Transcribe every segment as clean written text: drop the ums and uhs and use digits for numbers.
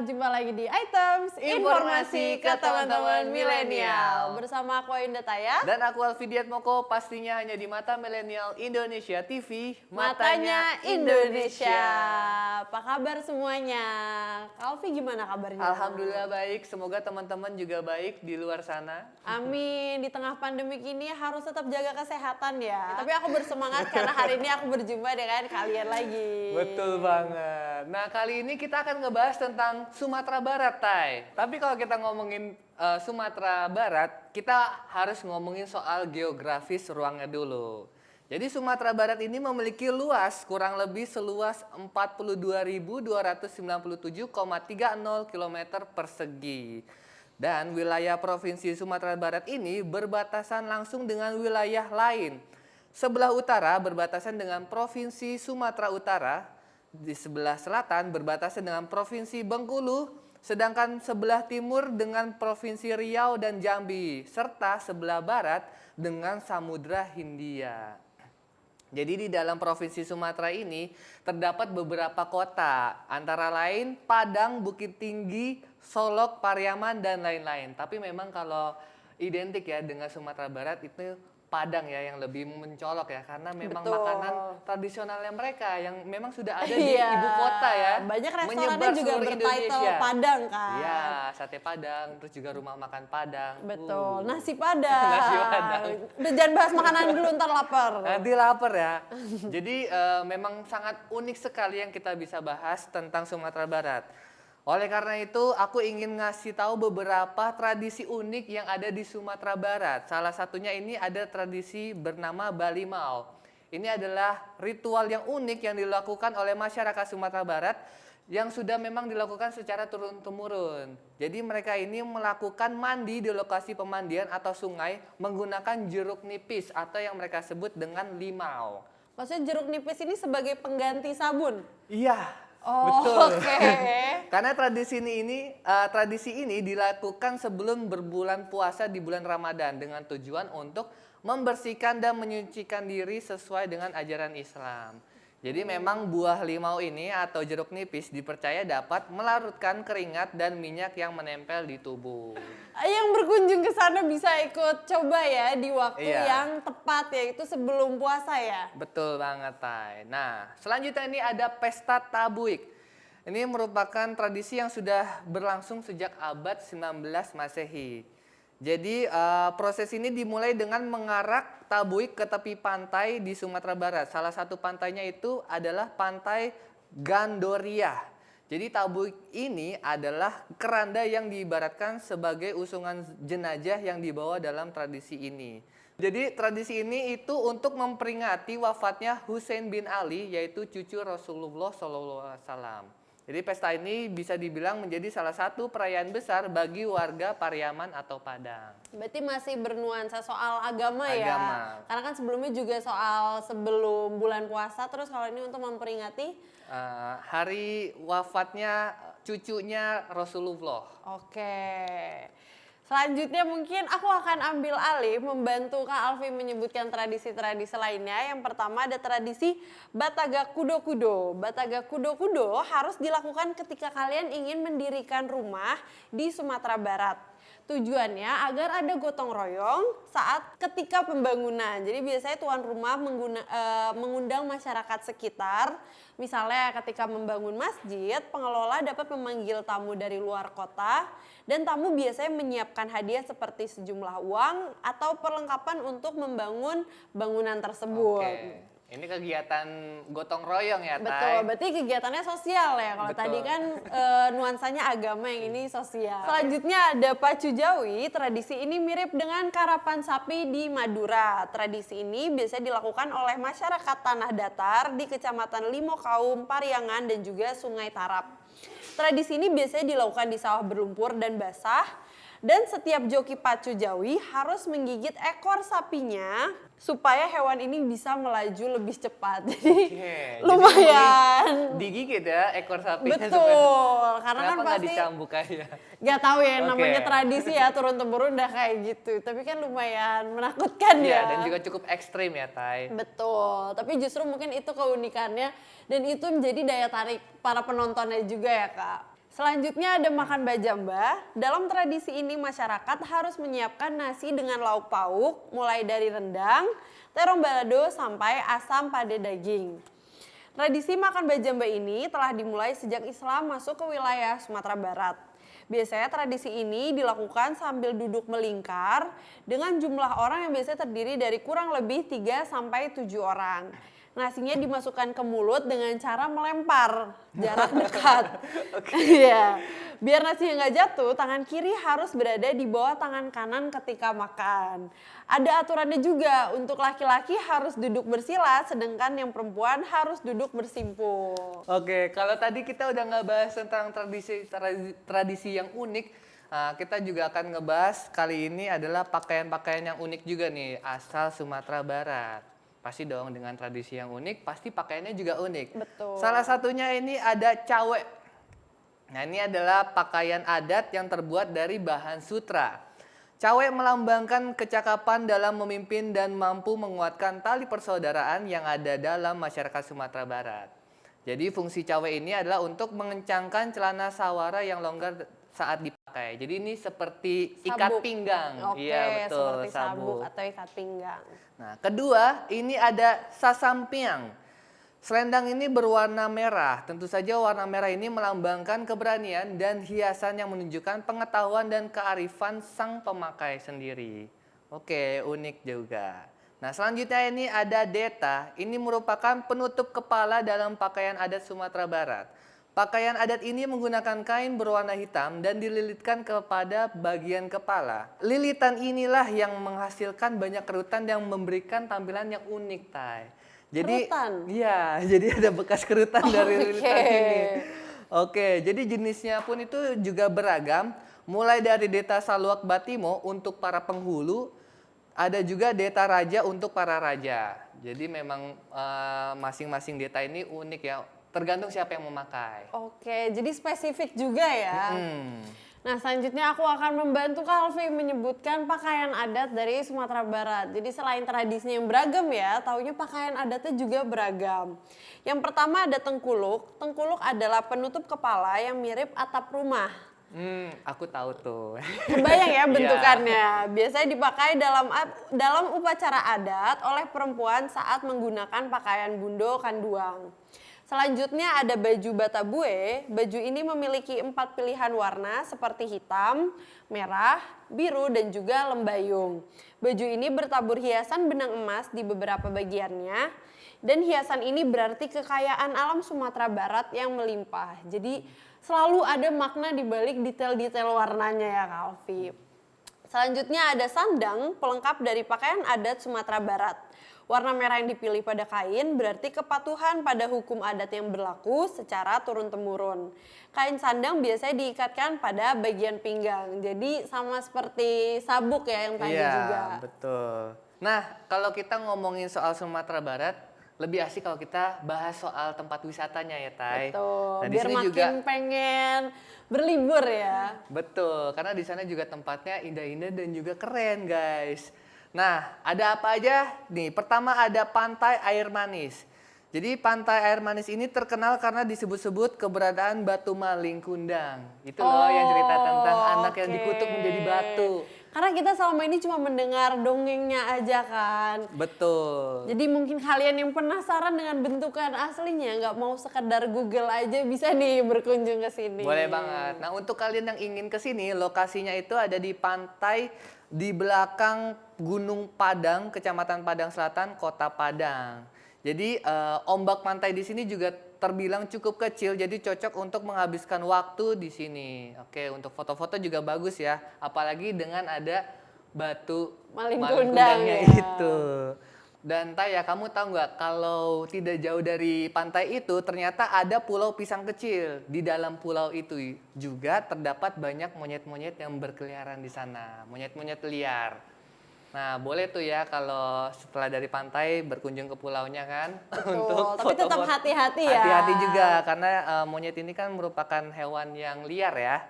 jumpa lagi di Items Informasi ke teman-teman milenial. Bersama aku Indah Taya. Dan aku Alfidiat Moko, pastinya hanya di Mata Milenial Indonesia TV. Matanya Indonesia. Apa kabar semuanya? Alfi gimana kabarnya? Alhamdulillah baik, semoga teman-teman juga baik di luar sana. Amin, di tengah pandemik ini harus tetap jaga kesehatan ya. Tapi aku bersemangat karena hari ini aku berjumpa dengan kalian lagi. Betul banget. Nah kali ini kita akan ngebahas tentang Sumatera Barat, Tay. Tapi kalau kita ngomongin Sumatera Barat, kita harus ngomongin soal geografis ruangnya dulu. Jadi Sumatera Barat ini memiliki luas kurang lebih seluas 42.297,30 km persegi. Dan wilayah Provinsi Sumatera Barat ini berbatasan langsung dengan wilayah lain. Sebelah utara berbatasan dengan Provinsi Sumatera Utara, di sebelah selatan berbatasan dengan Provinsi Bengkulu, sedangkan sebelah timur dengan Provinsi Riau dan Jambi, serta sebelah barat dengan Samudra Hindia. Jadi di dalam Provinsi Sumatera ini terdapat beberapa kota, antara lain Padang, Bukit Tinggi, Solok, Pariaman, dan lain-lain. Tapi memang kalau identik ya dengan Sumatera Barat itu Padang ya yang lebih mencolok ya, karena memang makanan tradisionalnya mereka yang memang sudah ada di ibu kota ya. Banyak restorannya juga bertitle Padang kan. Iya, sate Padang, terus juga rumah makan Padang. Betul, nasi Padang. Nasi Padang. Udah jangan bahas makanan dulu, ntar lapar. Nanti lapar ya. Jadi memang sangat unik sekali yang kita bisa bahas tentang Sumatera Barat. Oleh karena itu, aku ingin ngasih tahu beberapa tradisi unik yang ada di Sumatera Barat. Salah satunya ini ada tradisi bernama Balimau. Ini adalah ritual yang unik yang dilakukan oleh masyarakat Sumatera Barat yang sudah memang dilakukan secara turun-temurun. Jadi mereka ini melakukan mandi di lokasi pemandian atau sungai menggunakan jeruk nipis atau yang mereka sebut dengan limau. Maksudnya jeruk nipis ini sebagai pengganti sabun? Iya. Oh, betul. Okay. Karena tradisi ini dilakukan sebelum berbulan puasa di bulan Ramadan dengan tujuan untuk membersihkan dan menyucikan diri sesuai dengan ajaran Islam. Jadi memang buah limau ini atau jeruk nipis dipercaya dapat melarutkan keringat dan minyak yang menempel di tubuh. Yang berkunjung ke sana bisa ikut coba ya di waktu yang tepat, yaitu sebelum puasa ya. Betul banget, Tay. Nah, selanjutnya ini ada Pesta Tabuik. Ini merupakan tradisi yang sudah berlangsung sejak abad 19 Masehi. Jadi proses ini dimulai dengan mengarak tabuik ke tepi pantai di Sumatera Barat. Salah satu pantainya itu adalah Pantai Gandoria. Jadi tabuik ini adalah keranda yang diibaratkan sebagai usungan jenazah yang dibawa dalam tradisi ini. Jadi tradisi ini itu untuk memperingati wafatnya Husain bin Ali, yaitu cucu Rasulullah SAW. Jadi pesta ini bisa dibilang menjadi salah satu perayaan besar bagi warga Pariaman atau Padang. Berarti masih bernuansa soal agama ya? Karena kan sebelumnya juga soal sebelum bulan puasa, terus kalau ini untuk memperingati? Hari wafatnya cucunya Rasulullah. Oke. Selanjutnya mungkin aku akan ambil alih membantu Kak Alfi menyebutkan tradisi-tradisi lainnya. Yang pertama ada tradisi Bataga Kudo-Kudo. Bataga Kudo-Kudo harus dilakukan ketika kalian ingin mendirikan rumah di Sumatera Barat. Tujuannya agar ada gotong royong saat ketika pembangunan. Jadi biasanya tuan rumah mengundang masyarakat sekitar. Misalnya ketika membangun masjid, pengelola dapat memanggil tamu dari luar kota. Dan tamu biasanya menyiapkan hadiah seperti sejumlah uang atau perlengkapan untuk membangun bangunan tersebut. Oke. Ini kegiatan gotong royong ya, Tay? Betul, berarti kegiatannya sosial ya. Kalau tadi kan nuansanya agama, yang ini sosial. Selanjutnya ada Pacu Jawi. Tradisi ini mirip dengan karapan sapi di Madura. Tradisi ini biasanya dilakukan oleh masyarakat tanah datar di Kecamatan Limokaum, Pariangan, dan juga Sungai Tarap. Tradisi ini biasanya dilakukan di sawah berlumpur dan basah. Dan setiap joki pacu Jawi harus menggigit ekor sapinya supaya hewan ini bisa melaju lebih cepat. Jadi lumayan. Jadi digigit ya ekor sapinya. Betul, karena kenapa kan pasti dicambuk aja? Gak tahu ya, namanya tradisi ya, turun-temurun udah kayak gitu. Tapi kan lumayan menakutkan ya. Dan juga cukup ekstrim ya, Tay. Betul, tapi justru mungkin itu keunikannya dan itu menjadi daya tarik para penontonnya juga ya, Kak. Selanjutnya ada makan bajamba. Dalam tradisi ini masyarakat harus menyiapkan nasi dengan lauk pauk mulai dari rendang, terong balado sampai asam pada daging. Tradisi makan bajamba ini telah dimulai sejak Islam masuk ke wilayah Sumatera Barat. Biasanya tradisi ini dilakukan sambil duduk melingkar dengan jumlah orang yang biasanya terdiri dari kurang lebih 3 sampai 7 orang. Nasinya dimasukkan ke mulut dengan cara melempar jarak dekat. Iya. Biar nasinya nggak jatuh, tangan kiri harus berada di bawah tangan kanan ketika makan. Ada aturannya juga, untuk laki-laki harus duduk bersila, sedangkan yang perempuan harus duduk bersimpul. Oke, kalau tadi kita udah ngebahas tentang tradisi yang unik, kita juga akan ngebahas kali ini adalah pakaian-pakaian yang unik juga nih, asal Sumatera Barat. Pasti dong dengan tradisi yang unik, pasti pakaiannya juga unik. Betul. Salah satunya ini ada cawe. Nah, ini adalah pakaian adat yang terbuat dari bahan sutra. Cawe melambangkan kecakapan dalam memimpin dan mampu menguatkan tali persaudaraan yang ada dalam masyarakat Sumatera Barat. Jadi fungsi cawe ini adalah untuk mengencangkan celana sawara yang longgar saat dipakai. Jadi ini seperti ikat Sabuk. pinggang. Oke, Iya, betul, seperti sabuk atau ikat pinggang. Nah, kedua, ini ada sasampiang. Selendang ini berwarna merah. Tentu saja warna merah ini melambangkan keberanian dan hiasan yang menunjukkan pengetahuan dan kearifan sang pemakai sendiri. Oke, unik juga. Nah, selanjutnya ini ada deta. Ini merupakan penutup kepala dalam pakaian adat Sumatera Barat. Pakaian adat ini menggunakan kain berwarna hitam dan dililitkan kepada bagian kepala. Lilitan inilah yang menghasilkan banyak kerutan yang memberikan tampilan yang unik, Tai. Jadi, Kerutan? iya, jadi ada bekas kerutan dari lilitan Oke. ini. Oke, jadi jenisnya pun itu juga beragam. Mulai dari deta saluak batimo untuk para penghulu, ada juga deta raja untuk para raja. Jadi memang masing-masing deta ini unik ya. Tergantung siapa yang memakai. Oke, jadi spesifik juga ya. Hmm. Nah, selanjutnya aku akan membantu Kalvi menyebutkan pakaian adat dari Sumatera Barat. Jadi selain tradisinya yang beragam ya, taunya pakaian adatnya juga beragam. Yang pertama ada tengkuluk. Tengkuluk adalah penutup kepala yang mirip atap rumah. Aku tahu tuh. Kebayang ya Iya. bentukannya. Biasanya dipakai dalam upacara adat oleh perempuan saat menggunakan pakaian bundo kanduang. Selanjutnya ada baju batabue. Baju ini memiliki 4 pilihan warna seperti hitam, merah, biru, dan juga lembayung. Baju ini bertabur hiasan benang emas di beberapa bagiannya. Dan hiasan ini berarti kekayaan alam Sumatera Barat yang melimpah. Jadi selalu ada makna di balik detail-detail warnanya ya Kalvi. Selanjutnya ada sandang, pelengkap dari pakaian adat Sumatera Barat. Warna merah yang dipilih pada kain berarti kepatuhan pada hukum adat yang berlaku secara turun-temurun. Kain sandang biasanya diikatkan pada bagian pinggang. Jadi sama seperti sabuk ya yang tadi juga. Iya, betul. Nah, kalau kita ngomongin soal Sumatera Barat, lebih asik kalau kita bahas soal tempat wisatanya ya, Tai. Betul, Nah, di biar sini makin juga pengen berlibur ya. betul, karena di sana juga tempatnya indah-indah dan juga keren, guys. Nah, ada apa aja? Nih, pertama ada Pantai Air Manis. Jadi Pantai Air Manis ini terkenal karena disebut-sebut keberadaan batu maling kundang. Itu loh yang cerita tentang anak yang oke. dikutuk menjadi batu. Karena kita selama ini cuma mendengar dongengnya aja kan. Betul. Jadi mungkin kalian yang penasaran dengan bentukan aslinya, nggak mau sekedar Google aja, bisa nih berkunjung ke sini. Boleh banget. Nah, untuk kalian yang ingin ke sini, lokasinya itu ada di pantai di belakang Gunung Padang, Kecamatan Padang Selatan, Kota Padang. Jadi ombak pantai di sini juga terbilang cukup kecil, jadi cocok untuk menghabiskan waktu di sini. Oke, untuk foto-foto juga bagus ya, apalagi dengan ada batu Maling kundangnya kundang ya. itu. Dan Taya, kamu tahu nggak kalau tidak jauh dari pantai itu ternyata ada pulau pisang kecil. Di dalam pulau itu juga terdapat banyak monyet-monyet yang berkeliaran di sana, monyet-monyet liar. Nah, boleh tuh ya kalau setelah dari pantai berkunjung ke pulaunya kan. Betul, tapi tetap foto-foto. hati-hati ya. Hati-hati juga karena monyet ini kan merupakan hewan yang liar ya.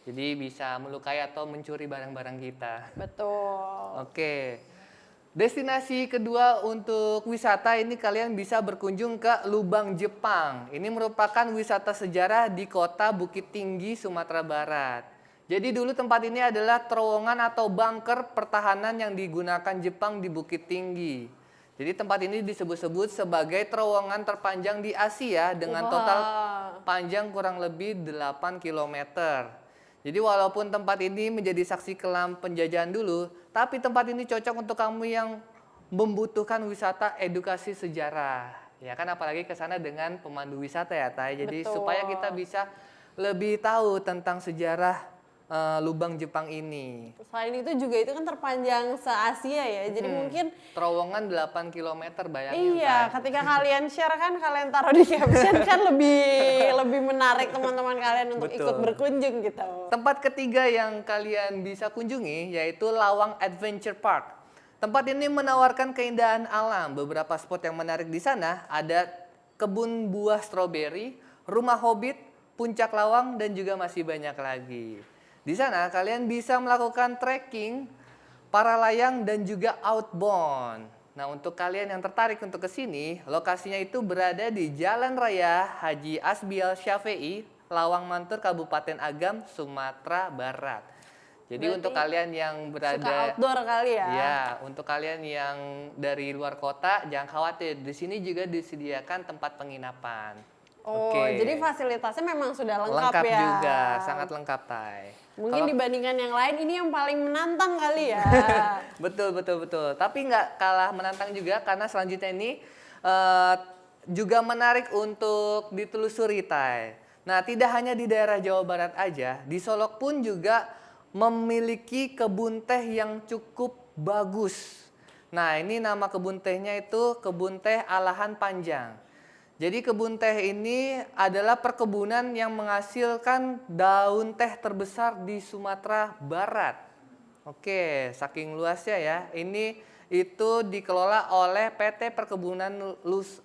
Jadi bisa melukai atau mencuri barang-barang kita. Betul. Oke. Destinasi kedua untuk wisata ini kalian bisa berkunjung ke Lubang Jepang. Ini merupakan wisata sejarah di kota Bukit Tinggi, Sumatera Barat. Jadi dulu tempat ini adalah terowongan atau bunker pertahanan yang digunakan Jepang di Bukit Tinggi. Jadi tempat ini disebut-sebut sebagai terowongan terpanjang di Asia dengan total panjang kurang lebih 8 km. Jadi walaupun tempat ini menjadi saksi kelam penjajahan dulu, tapi tempat ini cocok untuk kamu yang membutuhkan wisata edukasi sejarah. Ya kan, apalagi ke sana dengan pemandu wisata ya, Tay. Jadi Betul. supaya kita bisa lebih tahu tentang sejarah Lubang Jepang ini. Selain itu juga itu kan terpanjang se-Asia ya. Jadi mungkin Terowongan 8 km, bayangin. iya, Tay. ketika kalian share kan kalian taruh di caption kan lebih menarik teman-teman kalian untuk Betul. ikut berkunjung gitu. Tempat ketiga yang kalian bisa kunjungi yaitu Lawang Adventure Park. Tempat ini menawarkan keindahan alam. Beberapa spot yang menarik di sana ada kebun buah stroberi, rumah hobbit, puncak lawang, dan juga masih banyak lagi. Di sana kalian bisa melakukan trekking, para layang, dan juga outbound. Nah, untuk kalian yang tertarik untuk ke sini, lokasinya itu berada di Jalan Raya Haji Asbial Syafi'i, Lawang Mantur, Kabupaten Agam, Sumatera Barat. Jadi Berarti untuk kalian yang Suka berada outdoor kali ya. ya, untuk kalian yang dari luar kota jangan khawatir. Di sini juga disediakan tempat penginapan. Oh, Oke. jadi fasilitasnya memang sudah lengkap, Lengkap ya. juga, sangat lengkap, Tay. Mungkin Kalau- dibandingkan yang lain ini yang paling menantang kali ya. Betul. Tapi nggak kalah menantang juga karena selanjutnya ini juga menarik untuk ditelusuri, Tay. Nah, tidak hanya di daerah Jawa Barat aja, di Solok pun juga memiliki kebun teh yang cukup bagus. Nah, ini nama kebun tehnya itu Kebun Teh Alahan Panjang. Jadi kebun teh ini adalah perkebunan yang menghasilkan daun teh terbesar di Sumatera Barat. Oke, saking luasnya ya. Ini itu dikelola oleh PT Perkebunan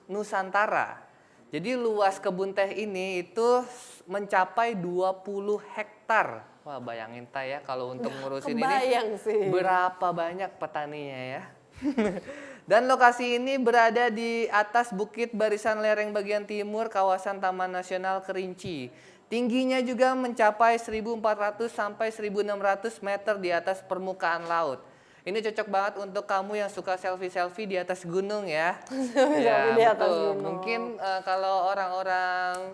Nusantara. Jadi luas kebun teh ini itu mencapai 20 hektar. Wah, bayangin, Tay, ya kalau untuk ngurusin ini Kebayang sih. berapa banyak petaninya ya. Dan lokasi ini berada di atas Bukit Barisan Lereng bagian timur kawasan Taman Nasional Kerinci. Tingginya juga mencapai 1.400 sampai 1.600 meter di atas permukaan laut. Ini cocok banget untuk kamu yang suka selfie-selfie di atas gunung ya. Selfie di atas betul. gunung. Mungkin kalau orang-orang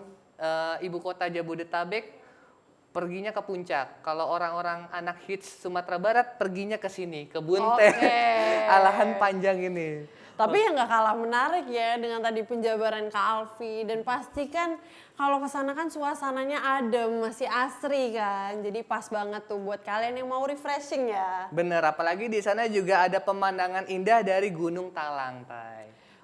ibu kota Jabodetabek perginya ke puncak. Kalau orang-orang anak hits Sumatera Barat perginya ke sini, ke Bunte, Alahan Panjang ini. Tapi yang nggak kalah menarik ya dengan tadi penjabaran Kak Alfi, dan pasti kan kalau ke sana kan suasananya adem, masih asri kan. Jadi pas banget tuh buat kalian yang mau refreshing ya. Bener, apalagi di sana juga ada pemandangan indah dari Gunung Talang, Tay.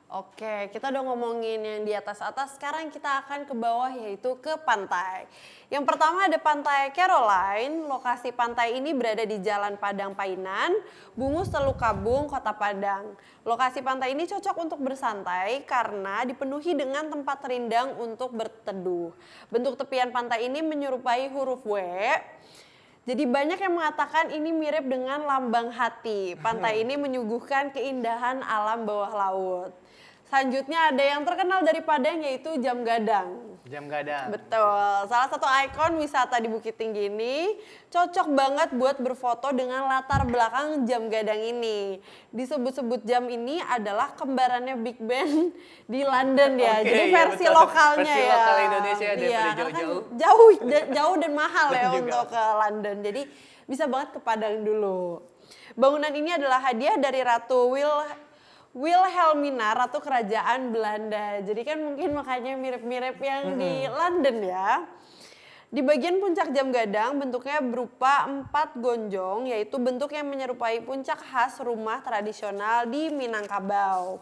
Oke, kita udah ngomongin yang di atas-atas, sekarang kita akan ke bawah yaitu ke pantai. Yang pertama ada Pantai Caroline, lokasi pantai ini berada di Jalan Padang Painan, Bungus Teluk Kabung, Kota Padang. Lokasi pantai ini cocok untuk bersantai karena dipenuhi dengan tempat rindang untuk berteduh. Bentuk tepian pantai ini menyerupai huruf W. Jadi banyak yang mengatakan ini mirip dengan lambang hati. Pantai ini menyuguhkan keindahan alam bawah laut. Selanjutnya ada yang terkenal dari Padang yaitu Jam Gadang. Jam Gadang. Betul, salah satu ikon wisata di Bukit Tinggi ini cocok banget buat berfoto dengan latar belakang Jam Gadang ini. Disebut-sebut jam ini adalah kembarannya Big Ben di London ya. Oke, Jadi iya, versi betul. lokalnya Versi ya. lokal Indonesia daripada Iya, karena kan jauh-jauh. jauh dan mahal ya Juga. untuk ke London. Jadi bisa banget ke Padang dulu. Bangunan ini adalah hadiah dari Ratu Wilhelmina, Ratu Kerajaan Belanda. Jadi kan mungkin makanya mirip-mirip yang di London ya. Di bagian puncak Jam Gadang bentuknya berupa 4 gonjong, yaitu bentuk yang menyerupai puncak khas rumah tradisional di Minangkabau.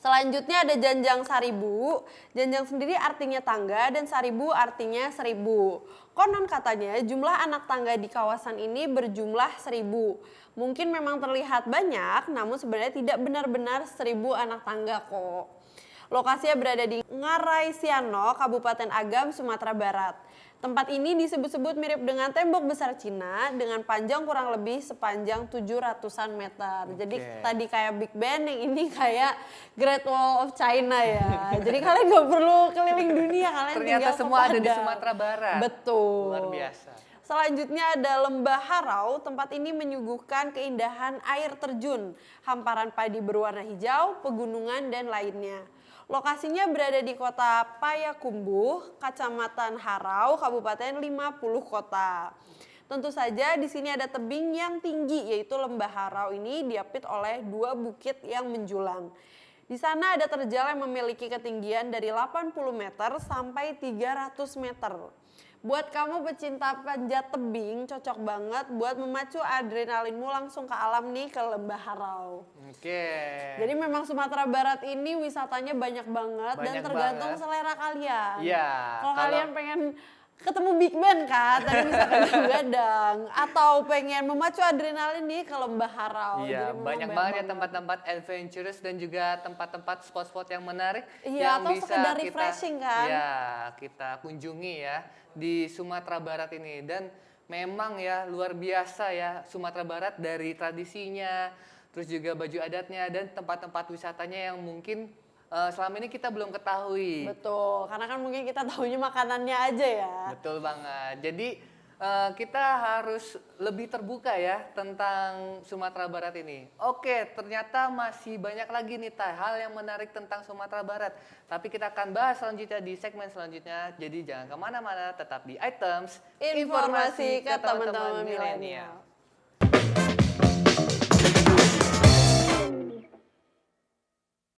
Selanjutnya ada Janjang Saribu. Janjang sendiri artinya tangga dan Saribu artinya 1000. Konon katanya jumlah anak tangga di kawasan ini berjumlah 1000. Mungkin memang terlihat banyak, namun sebenarnya tidak benar-benar 1000 anak tangga kok. Lokasinya berada di Ngarai Siano, Kabupaten Agam, Sumatera Barat. Tempat ini disebut-sebut mirip dengan tembok besar Cina dengan panjang kurang lebih sepanjang 700-an meter. Jadi tadi kayak Big Ben, yang ini kayak Great Wall of China ya. Jadi kalian nggak perlu keliling dunia, kalian Ternyata tinggal semua ke ada di Padang. Sumatera Barat. Betul. Luar biasa. Selanjutnya ada Lembah Harau. Tempat ini menyuguhkan keindahan air terjun, hamparan padi berwarna hijau, pegunungan, dan lainnya. Lokasinya berada di kota Payakumbuh, Kecamatan Harau, Kabupaten 50 Kota. Tentu saja di sini ada tebing yang tinggi, yaitu Lembah Harau ini diapit oleh 2 bukit yang menjulang. Di sana ada terjal yang memiliki ketinggian dari 80 meter sampai 300 meter. Buat kamu pecinta panjat tebing, cocok banget buat memacu adrenalinmu langsung ke alam nih, ke Lembah Harau. Oke. Jadi memang Sumatera Barat ini wisatanya banyak banget dan Banyak tergantung banget. selera kalian. Iya, Kalau kalau- kalian pengen ketemu Big Ben kan, tadi bisa ke Gadang. Atau pengen memacu adrenalin nih ke Lembah Harau. Jadi Iya, memang banyak banget ya tempat-tempat adventurous dan juga tempat-tempat spot-spot yang menarik Iya, yang atau bisa sekedar kita, refreshing kan? ya, kita kunjungi ya di Sumatera Barat ini. Dan memang ya luar biasa ya Sumatera Barat, dari tradisinya, terus juga baju adatnya dan tempat-tempat wisatanya yang mungkin selama ini kita belum ketahui. Betul, karena kan mungkin kita tahunya makanannya aja ya. Betul banget. Jadi kita harus lebih terbuka ya tentang Sumatera Barat ini. Oke, ternyata masih banyak lagi nih hal yang menarik tentang Sumatera Barat. Tapi kita akan bahas selanjutnya di segmen selanjutnya. Jadi jangan kemana-mana, tetap di Items Informasi ke teman-teman milenial.